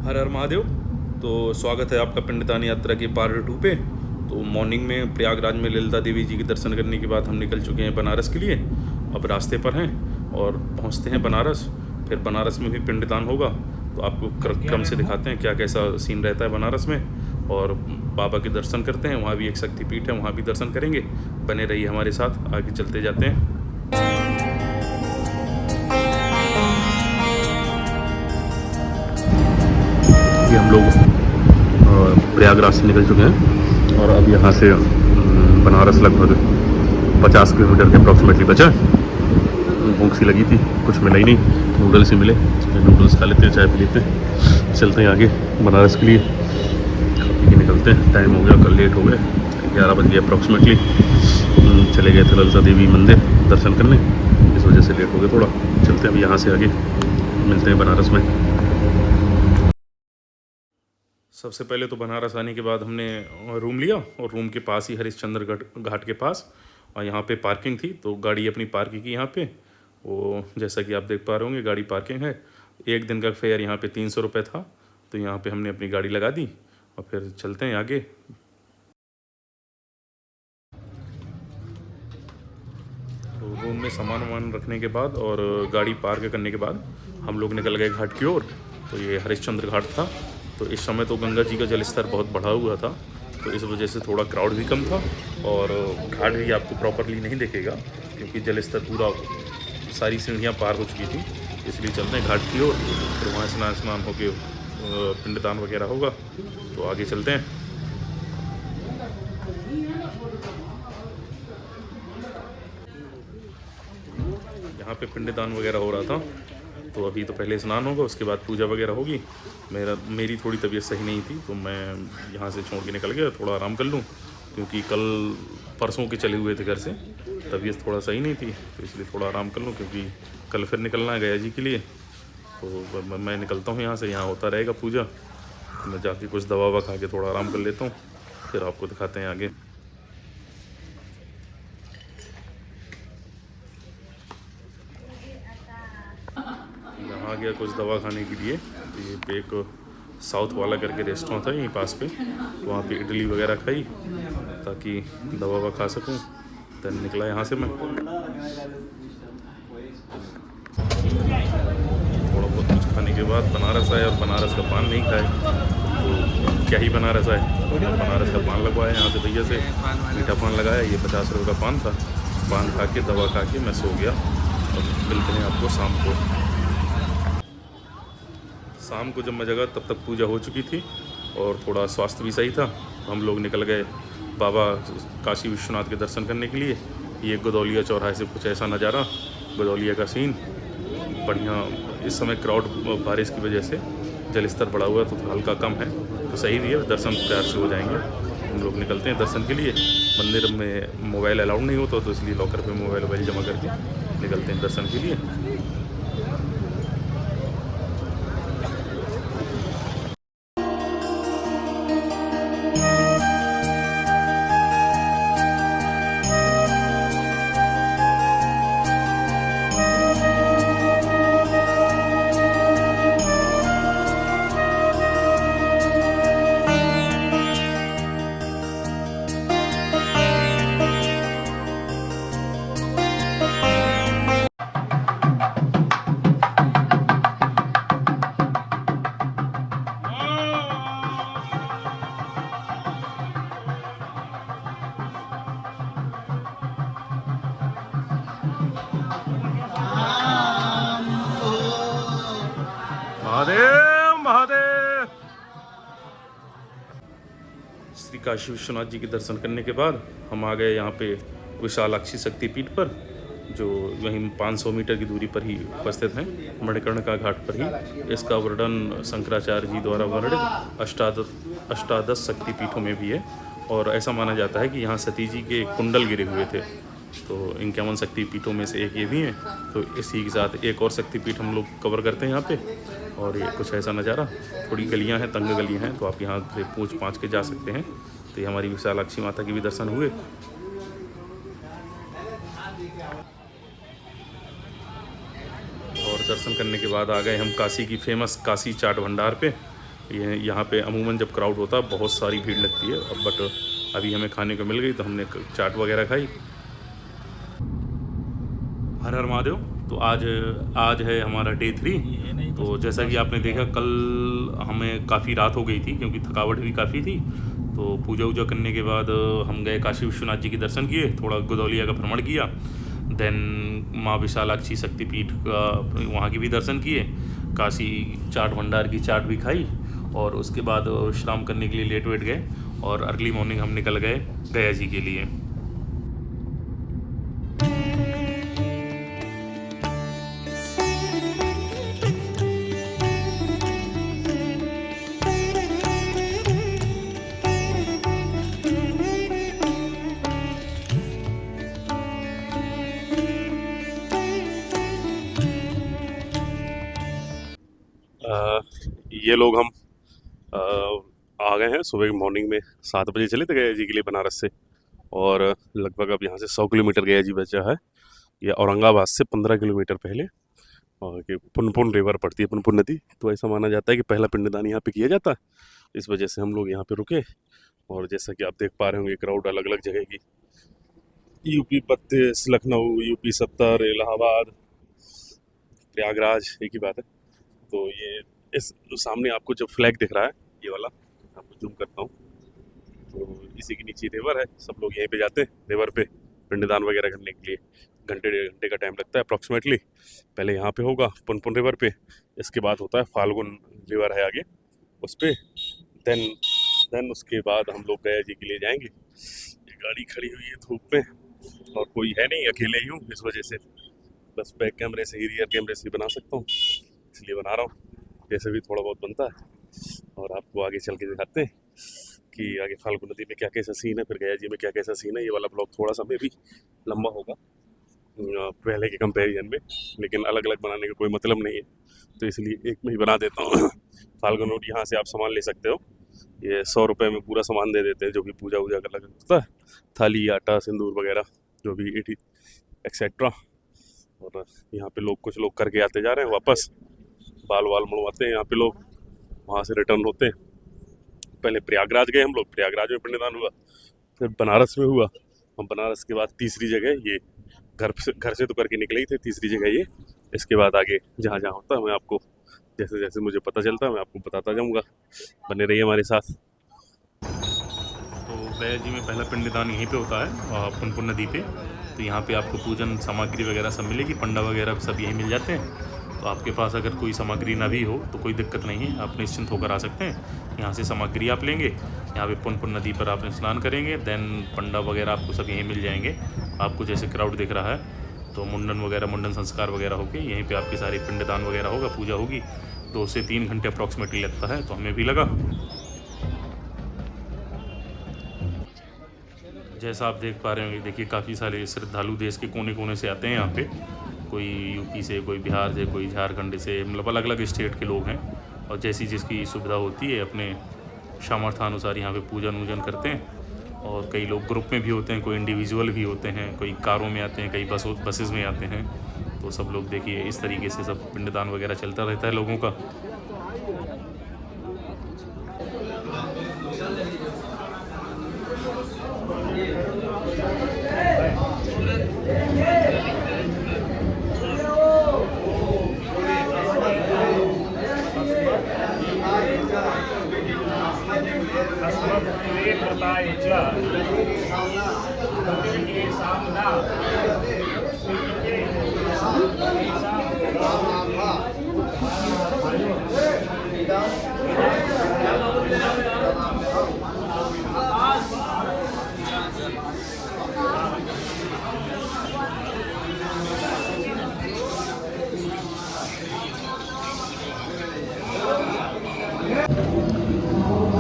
हर हर महादेव। तो स्वागत है आपका पिंडदान यात्रा के पार्ट 2 पे। तो मॉर्निंग में प्रयागराज में ललिता देवी जी के दर्शन करने के बाद हम निकल चुके हैं बनारस के लिए। अब रास्ते पर हैं और पहुंचते हैं बनारस। फिर बनारस में भी पिंडदान होगा, तो आपको क्रम से दिखाते हैं क्या कैसा सीन रहता है बनारस में। और बाबा के दर्शन करते हैं, वहाँ भी एक शक्तिपीठ है, वहाँ भी दर्शन करेंगे। बने रहिए हमारे साथ, आगे चलते जाते हैं। ये हम लोग प्रयागराज से निकल चुके हैं और अब यहाँ से बनारस लगभग 50 किलोमीटर के अप्रॉक्सीमेटली बचा है। भूख सी लगी थी, कुछ मिला ही नहीं, नूडल्स ही मिले। नूडल्स खा लेते हैं, चाय पी लेते हैं, चलते हैं आगे बनारस के लिए। खा पी के निकलते हैं। टाइम हो गया, कल लेट हो गए, 11 बज गए अप्रॉक्सीमेटली। चले गए थे ललिता देवी मंदिर दर्शन करने, इस वजह से लेट हो गया थोड़ा। चलते हैं अब यहाँ से आगे, मिलते हैं बनारस में। सबसे पहले तो बनारस आने के बाद हमने रूम लिया और रूम के पास ही हरिश्चंद्र घाट के पास और यहाँ पे पार्किंग थी, तो गाड़ी अपनी पार्किंग की यहाँ पे। वो जैसा कि आप देख पा रहे होंगे, गाड़ी पार्किंग है। एक दिन का फेयर यहाँ पे 300 रुपये था, तो यहाँ पे हमने अपनी गाड़ी लगा दी और फिर चलते हैं आगे। तो रूम में सामान वामान रखने के बाद और गाड़ी पार्क करने के बाद हम लोग निकल गए घाट की ओर। तो ये हरिश्चंद्र घाट था। तो इस समय तो गंगा जी का जलस्तर बहुत बढ़ा हुआ था, तो इस वजह से थोड़ा क्राउड भी कम था और घाट भी आपको प्रॉपरली नहीं दिखेगा क्योंकि जलस्तर पूरा सारी सीढ़ियाँ पार हो चुकी थी। इसलिए चलते हैं घाट की ओर, फिर वहाँ स्नान होके पिंडदान वगैरह होगा, तो आगे चलते हैं। यहाँ पे पिंडदान वगैरह हो रहा था, तो अभी तो पहले स्नान होगा, उसके बाद पूजा वगैरह होगी। मेरी थोड़ी तबीयत सही नहीं थी, तो मैं यहाँ से छोड़ के निकल गया, थोड़ा आराम कर लूँ, क्योंकि कल परसों के चले हुए थे घर से, तबीयत थोड़ा सही नहीं थी, तो इसलिए थोड़ा आराम कर लूँ, क्योंकि कल फिर निकलना है गया जी के लिए। तो मैं निकलता हूँ यहाँ से, यहाँ होता रहेगा पूजा। मैं जाके कुछ दवा ववा खा के थोड़ा आराम कर लेता हूँ, फिर आपको दिखाते हैं आगे। यहाँ आ गया कुछ दवा खाने के लिए। तो ये पे एक साउथ वाला करके रेस्टोरेंट था यहीं पास पे, वहाँ पे इडली वगैरह खाई ताकि दवा ववा खा सकूँ। देन निकला यहाँ से मैं। थोड़ा बहुत कुछ खाने के बाद बनारस आए और बनारस का पान नहीं खाए तो क्या ही बनारस आए। तो बनारस का पान लगवाया यहाँ से भैया से, मीठा पान लगाया। ये 50 रुपये का पान था। पान खा के दवा खा के मैं सो गया। और मिलते हैं आपको शाम को। शाम को जब मैं जगा तब तक पूजा हो चुकी थी और थोड़ा स्वास्थ्य भी सही था। हम लोग निकल गए बाबा काशी विश्वनाथ के दर्शन करने के लिए। ये गदौलिया चौराहे से कुछ ऐसा नज़ारा, गदौलिया का सीन बढ़िया। इस समय क्राउड बारिश की वजह से जलस्तर बढ़ा हुआ है, तो हल्का कम है, तो सही भी है, दर्शन प्यार से हो जाएंगे। हम लोग निकलते हैं दर्शन के लिए। मंदिर में मोबाइल अलाउड नहीं होता, तो इसलिए लॉकर पे मोबाइल जमा करके निकलते हैं दर्शन के लिए। महादेव महादेव। श्री काशी विश्वनाथ जी के दर्शन करने के बाद हम आ गए यहाँ पे विशालाक्षी शक्तिपीठ पर, जो वहीं 500 मीटर की दूरी पर ही उपस्थित हैं, मणिकर्णिका घाट पर ही। इसका वर्णन शंकराचार्य जी द्वारा वर्णित अष्टादश शक्तिपीठों में भी है। और ऐसा माना जाता है कि यहाँ सती जी के कुंडल गिरे हुए थे, तो 51 शक्तिपीठों में से एक ये भी हैं। तो इसी के साथ एक और शक्तिपीठ हम लोग कवर करते हैं यहाँ पे। और ये कुछ ऐसा नज़ारा, थोड़ी गलियाँ हैं, तंग गलियाँ हैं, तो आप यहाँ से पूछ पाँच के जा सकते हैं। तो ये हमारी विशालाक्षी माता के भी दर्शन हुए। और दर्शन करने के बाद आ गए हम काशी की फेमस काशी चाट भंडार पे। ये यहाँ पे अमूमन जब क्राउड होता है बहुत सारी भीड़ लगती है। अब बट अभी हमें खाने को मिल गई तो हमने चाट वगैरह खाई। हर हर महादेव। तो आज आज है हमारा डे 3। तो जैसा कि आपने देखा कल हमें काफ़ी रात हो गई थी क्योंकि थकावट भी काफ़ी थी। तो पूजा वूजा करने के बाद हम गए काशी विश्वनाथ जी के दर्शन किए, थोड़ा गदौलिया का भ्रमण किया, देन माँ विशालाक्षी शक्तिपीठ का वहाँ की भी दर्शन किए, काशी चाट भंडार की चाट भी खाई और उसके बाद विश्राम करने के लिए लेट वेट गए और अर्ली मॉर्निंग हम निकल गए गया जी के लिए। ये लोग हम आ गए हैं सुबह मॉर्निंग में 7 बजे चले थे गया जी के लिए बनारस से, और लगभग अब यहाँ से 100 किलोमीटर गया जी बचा है। ये औरंगाबाद से 15 किलोमीटर पहले और कि पुनपुन रिवर पड़ती है, पुनपुन नदी। तो ऐसा माना जाता है कि पहला पिंडदान यहाँ पे किया जाता है, इस वजह से हम लोग यहाँ पे रुके। और जैसा कि आप देख पा रहे होंगे क्राउड अलग अलग जगह की, यूपी 32, लखनऊ, यूपी 70, इलाहाबाद, प्रयागराज, एक ही बात है। तो ये इस सामने आपको जो फ्लैग दिख रहा है ये वाला, आपको जूम करता हूँ, तो इसी के नीचे रिवर है। सब लोग यहीं पे जाते हैं रिवर पे पिंडदान वगैरह करने के लिए। घंटे 1.5 घंटे का टाइम लगता है अप्रॉक्सीमेटली। पहले यहाँ पे होगा पुनपुन रिवर पे, इसके बाद होता है फाल्गुन रिवर है आगे उस पर, देन उसके बाद हम लोग गया जी के लिए जाएंगे। ये गाड़ी खड़ी हुई है धूप में और कोई है नहीं, अकेले ही हूँ, इस वजह से बस बैक कैमरे से ही रियर कैमरे से ही बना सकता हूँ, इसलिए बना रहा हूँ। जैसे भी थोड़ा बहुत बनता है और आपको आगे चल के दिखाते हैं कि आगे फाल्गु नदी में क्या कैसा सीन है, फिर गया जी में क्या कैसा सीन है। ये वाला ब्लॉग थोड़ा सा में भी लंबा होगा पहले के कंपैरिजन में, लेकिन अलग अलग बनाने का कोई मतलब नहीं है, तो इसलिए एक में ही बना देता हूँ। फाल्गु नदी यहाँ से आप सामान ले सकते हो, ये 100 रुपये में पूरा सामान दे देते हैं, जो भी पूजा वूजा का लगा होता है, थाली, आटा, सिंदूर वगैरह जो भी एक्सेट्रा। और यहाँ पे लोग कुछ लोग करके आते जा रहे हैं वापस, बाल वाल मुड़वाते हैं यहाँ पे लोग, वहाँ से रिटर्न होते हैं। पहले प्रयागराज गए हम लोग, प्रयागराज में पिंडदान हुआ, फिर बनारस में हुआ। हम बनारस के बाद तीसरी जगह ये घर से तो करके निकले ही थे, तीसरी जगह ये। इसके बाद आगे जहाँ जहाँ होता है मैं आपको जैसे जैसे मुझे पता चलता है मैं आपको बताता जाऊँगा, बने रहिए हमारे साथ। तो गया जी में पहला पिंडदान यहीं पे होता है पुनपुन नदी पे। तो यहाँ पे आपको पूजन सामग्री वगैरह सब मिलेगी, पंडा वगैरह सब यहीं मिल जाते हैं। तो आपके पास अगर कोई सामग्री ना भी हो तो कोई दिक्कत नहीं है, आप निश्चिंत होकर आ सकते हैं। यहाँ से सामग्री आप लेंगे, यहाँ पे पुनपुन नदी पर आप स्नान करेंगे, देन पंडा वगैरह आपको सब यहीं मिल जाएंगे। आपको जैसे क्राउड दिख रहा है तो मुंडन संस्कार वगैरह होके यहीं पे आपके सारे पिंडदान वगैरह होगा, पूजा होगी। 2 से 3 घंटे अप्रॉक्सीमेटली लगता है, तो हमें भी लगा। जैसा आप देख पा रहे होंगे, देखिए काफ़ी सारे श्रद्धालु देश के कोने कोने से आते हैं यहाँ पे, कोई यूपी से, कोई बिहार से, कोई झारखंड से, मतलब अलग अलग स्टेट के लोग हैं। और जैसी जिसकी सुविधा होती है अपने सामर्थ्यानुसार यहाँ पे पूजन वूजन करते हैं। और कई लोग ग्रुप में भी होते हैं, कोई इंडिविजुअल भी होते हैं, कोई कारों में आते हैं, कई बसेस में आते हैं। तो सब लोग देखिए इस तरीके से सब पिंडदान वगैरह चलता रहता है लोगों का।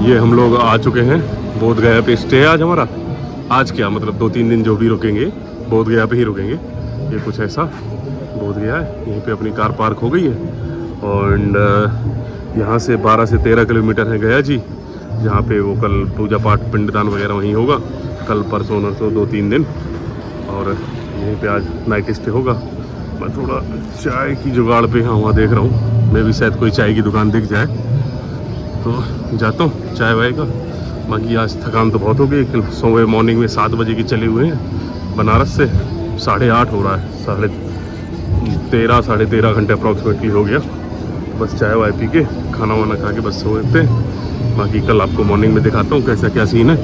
ये हम लोग आ चुके हैं बोध गया पे। स्टे है आज हमारा, आज क्या मतलब 2-3 दिन जो भी रुकेंगे बोध गया पे ही रुकेंगे। ये कुछ ऐसा बोध गया है, यहीं पे अपनी कार पार्क हो गई है। और यहाँ से 12 से 13 किलोमीटर है गया जी, जहाँ पे वो कल पूजा पाठ पिंडदान वगैरह वहीं होगा, कल परसों नरसों 2-3 दिन। और यहीं पे आज नाइट स्टे होगा। मैं थोड़ा चाय की जुगाड़ पे यहाँ वहाँ देख रहा हूँ, मैं भी शायद कोई चाय की दुकान दिख जाए। तो जाता हूँ चाय वाय का। बाकी आज थकान तो बहुत हो गई, कल सुबह मॉर्निंग में 7 बजे की चले हुए हैं बनारस से, 8:30 हो रहा है, 13 घंटे अप्रॉक्सीमेटली हो गया। बस चाय वाय पी के खाना वाना खा के बस सोते हैं। बाकी कल आपको मॉर्निंग में दिखाता हूँ कैसा क्या सीन है।